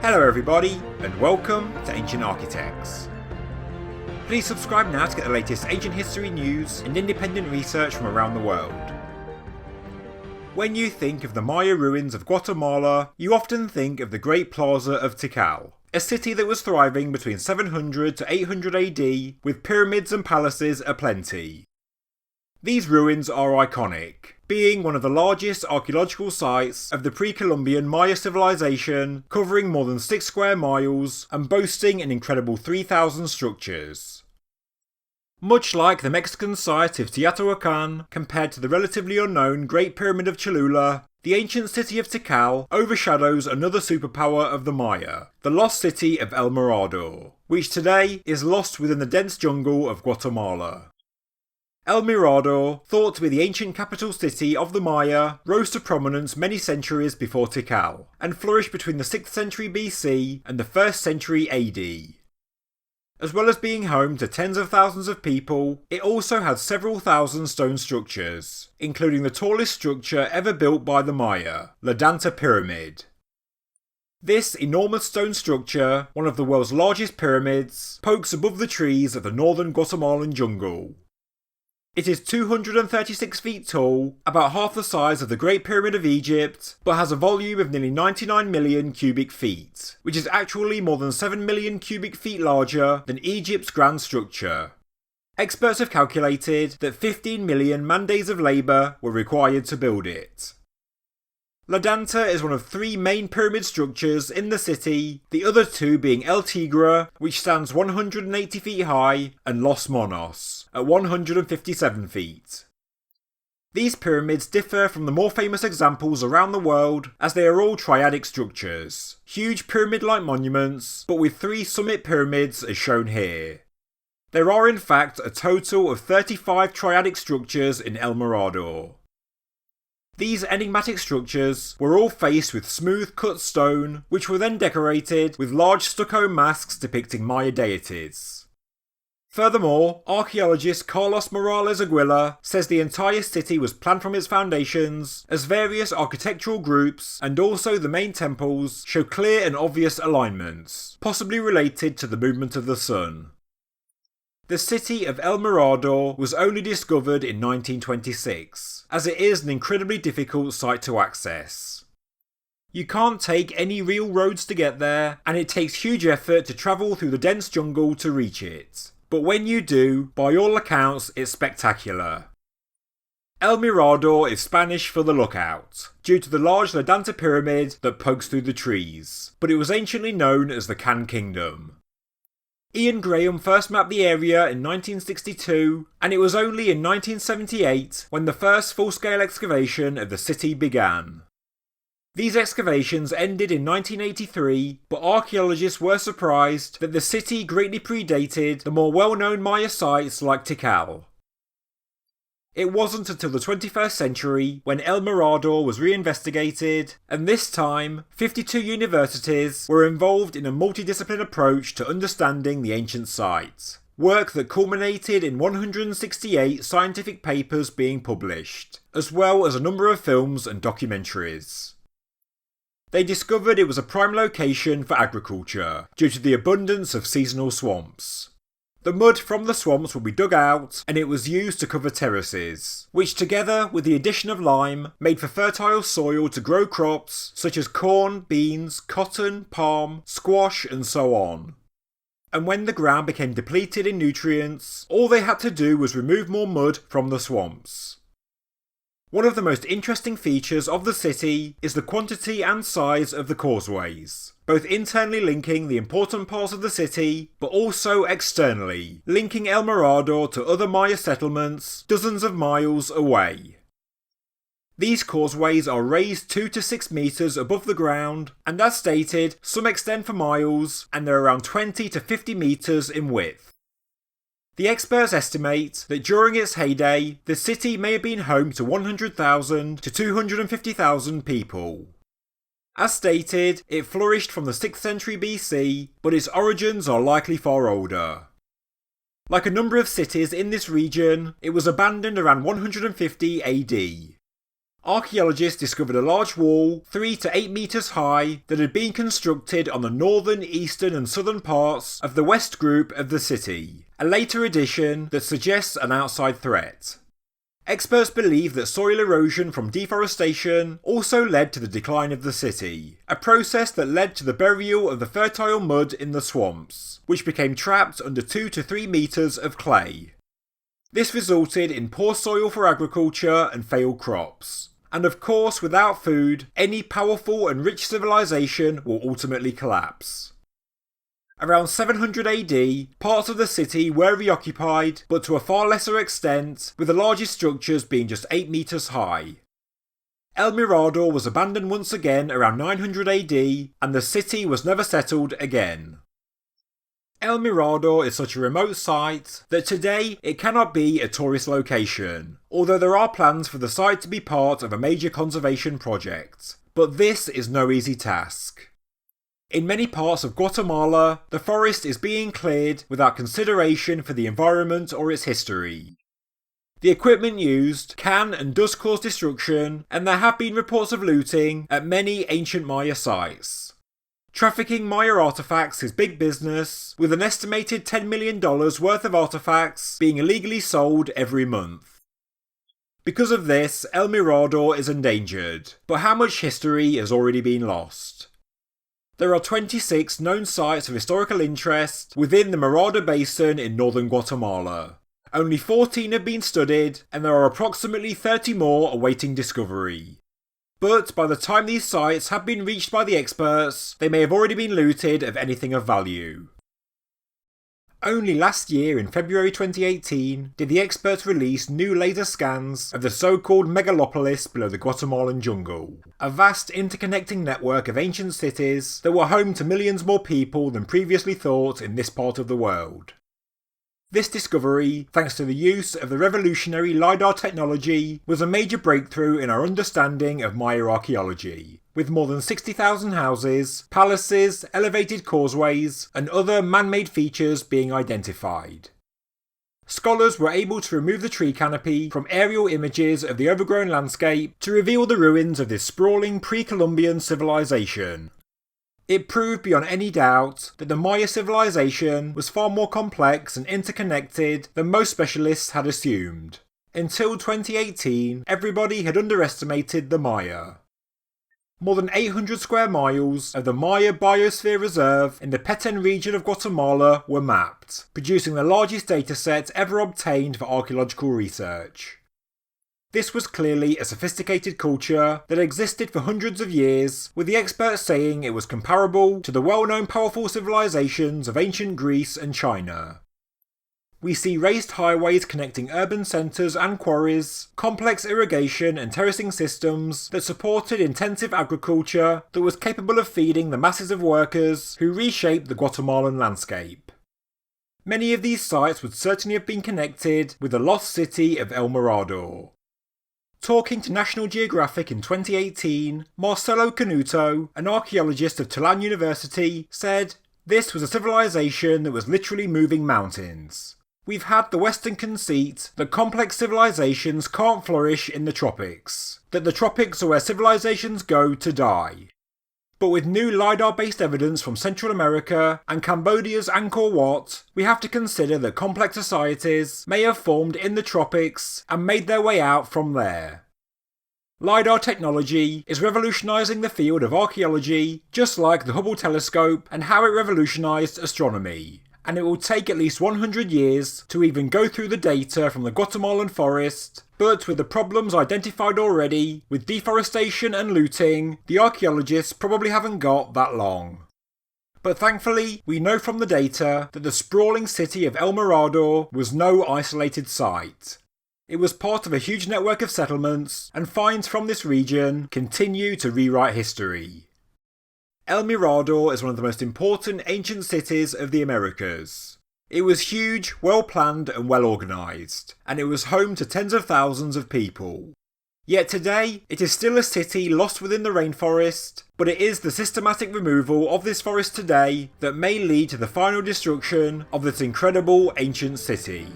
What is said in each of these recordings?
Hello everybody, and welcome to Ancient Architects. Please subscribe now to get the latest ancient history news and independent research from around the world. When you think of the Maya ruins of Guatemala, you often think of the Great Plaza of Tikal, a city that was thriving between 700 to 800 AD with pyramids and palaces aplenty. These ruins are iconic, being one of the largest archaeological sites of the pre-Columbian Maya civilization, covering more than 6 square miles and boasting an incredible 3,000 structures. Much like the Mexican site of Teotihuacan, compared to the relatively unknown Great Pyramid of Cholula, the ancient city of Tikal overshadows another superpower of the Maya, the lost city of El Morado, which today is lost within the dense jungle of Guatemala. El Mirador, thought to be the ancient capital city of the Maya, rose to prominence many centuries before Tikal, and flourished between the 6th century BC and the 1st century AD. As well as being home to tens of thousands of people, it also had several thousand stone structures, including the tallest structure ever built by the Maya, the Danta Pyramid. This enormous stone structure, one of the world's largest pyramids, pokes above the trees of the northern Guatemalan jungle. It is 236 feet tall, about half the size of the Great Pyramid of Egypt, but has a volume of nearly 99 million cubic feet, which is actually more than 7 million cubic feet larger than Egypt's grand structure. Experts have calculated that 15 million man-days of labour were required to build it. La Danta is one of 3 main pyramid structures in the city, the other 2 being El Tigre, which stands 180 feet high, and Los Monos, at 157 feet. These pyramids differ from the more famous examples around the world as they are all triadic structures, huge pyramid-like monuments, but with 3 summit pyramids as shown here. There are in fact a total of 35 triadic structures in El Mirador. These enigmatic structures were all faced with smooth cut stone, which were then decorated with large stucco masks depicting Maya deities. Furthermore, archaeologist Carlos Morales Aguila says the entire city was planned from its foundations, as various architectural groups and also the main temples show clear and obvious alignments, possibly related to the movement of the sun. The city of El Mirador was only discovered in 1926, as it is an incredibly difficult site to access. You can't take any real roads to get there, and it takes huge effort to travel through the dense jungle to reach it. But when you do, by all accounts, it's spectacular. El Mirador is Spanish for the lookout, due to the large La Danta Pyramid that pokes through the trees, but it was anciently known as the Can Kingdom. Ian Graham first mapped the area in 1962, and it was only in 1978 when the first full-scale excavation of the city began. These excavations ended in 1983, but archaeologists were surprised that the city greatly predated the more well-known Maya sites like Tikal. It wasn't until the 21st century when El Mirador was reinvestigated, and this time, 52 universities were involved in a multidisciplinary approach to understanding the ancient site. Work that culminated in 168 scientific papers being published, as well as a number of films and documentaries. They discovered it was a prime location for agriculture, due to the abundance of seasonal swamps. The mud from the swamps would be dug out, and it was used to cover terraces, which together with the addition of lime made for fertile soil to grow crops such as corn, beans, cotton, palm, squash and so on. And when the ground became depleted in nutrients, all they had to do was remove more mud from the swamps. One of the most interesting features of the city is the quantity and size of the causeways, both internally linking the important parts of the city, but also externally, linking El Mirador to other Maya settlements dozens of miles away. These causeways are raised 2 to 6 metres above the ground, and as stated, some extend for miles, and they're around 20 to 50 metres in width. The experts estimate that during its heyday, the city may have been home to 100,000 to 250,000 people. As stated, it flourished from the 6th century BC, but its origins are likely far older. Like a number of cities in this region, it was abandoned around 150 AD. archaeologists discovered a large wall 3 to 8 metres high that had been constructed on the northern, eastern and southern parts of the west group of the city, a later addition that suggests an outside threat. Experts believe that soil erosion from deforestation also led to the decline of the city, a process that led to the burial of the fertile mud in the swamps, which became trapped under 2 to 3 metres of clay. This resulted in poor soil for agriculture and failed crops. And of course, without food, any powerful and rich civilization will ultimately collapse. Around 700 AD, parts of the city were reoccupied, but to a far lesser extent, with the largest structures being just 8 metres high. El Mirador was abandoned once again around 900 AD, and the city was never settled again. El Mirador is such a remote site that today it cannot be a tourist location, although there are plans for the site to be part of a major conservation project. But this is no easy task. In many parts of Guatemala, the forest is being cleared without consideration for the environment or its history. The equipment used can and does cause destruction, and there have been reports of looting at many ancient Maya sites. Trafficking Maya artifacts is big business, with an estimated $10 million worth of artifacts being illegally sold every month. Because of this, El Mirador is endangered, but how much history has already been lost? There are 26 known sites of historical interest within the Morado Basin in northern Guatemala. Only 14 have been studied, and there are approximately 30 more awaiting discovery. But by the time these sites have been reached by the experts, they may have already been looted of anything of value. Only last year, in February 2018, did the experts release new laser scans of the so-called megalopolis below the Guatemalan jungle, a vast interconnecting network of ancient cities that were home to millions more people than previously thought in this part of the world. This discovery, thanks to the use of the revolutionary LiDAR technology, was a major breakthrough in our understanding of Maya archaeology, with more than 60,000 houses, palaces, elevated causeways, and other man-made features being identified. Scholars were able to remove the tree canopy from aerial images of the overgrown landscape to reveal the ruins of this sprawling pre-Columbian civilization. It proved beyond any doubt that the Maya civilization was far more complex and interconnected than most specialists had assumed. Until 2018, everybody had underestimated the Maya. More than 800 square miles of the Maya Biosphere Reserve in the Petén region of Guatemala were mapped, producing the largest dataset ever obtained for archaeological research. This was clearly a sophisticated culture that existed for hundreds of years, with the experts saying it was comparable to the well-known powerful civilizations of ancient Greece and China. We see raised highways connecting urban centres and quarries, complex irrigation and terracing systems that supported intensive agriculture that was capable of feeding the masses of workers who reshaped the Guatemalan landscape. Many of these sites would certainly have been connected with the lost city of El Mirador. Talking to National Geographic in 2018, Marcelo Canuto, an archaeologist of Tulane University, said, "This was a civilization that was literally moving mountains. We've had the Western conceit that complex civilizations can't flourish in the tropics, that the tropics are where civilizations go to die. But with new LiDAR-based evidence from Central America and Cambodia's Angkor Wat, we have to consider that complex societies may have formed in the tropics and made their way out from there. LiDAR technology is revolutionising the field of archaeology, just like the Hubble telescope and how it revolutionised astronomy, and it will take at least 100 years to even go through the data from the Guatemalan forest. But with the problems identified already, with deforestation and looting, the archaeologists probably haven't got that long. But thankfully, we know from the data that the sprawling city of El Mirador was no isolated site. It was part of a huge network of settlements, and finds from this region continue to rewrite history. El Mirador is one of the most important ancient cities of the Americas. It was huge, well planned and well organised, and it was home to tens of thousands of people. Yet today, it is still a city lost within the rainforest, but it is the systematic removal of this forest today that may lead to the final destruction of this incredible ancient city.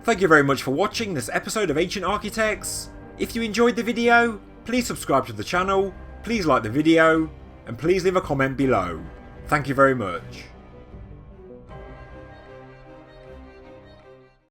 Thank you very much for watching this episode of Ancient Architects. If you enjoyed the video, please subscribe to the channel, please like the video, and please leave a comment below. Thank you very much.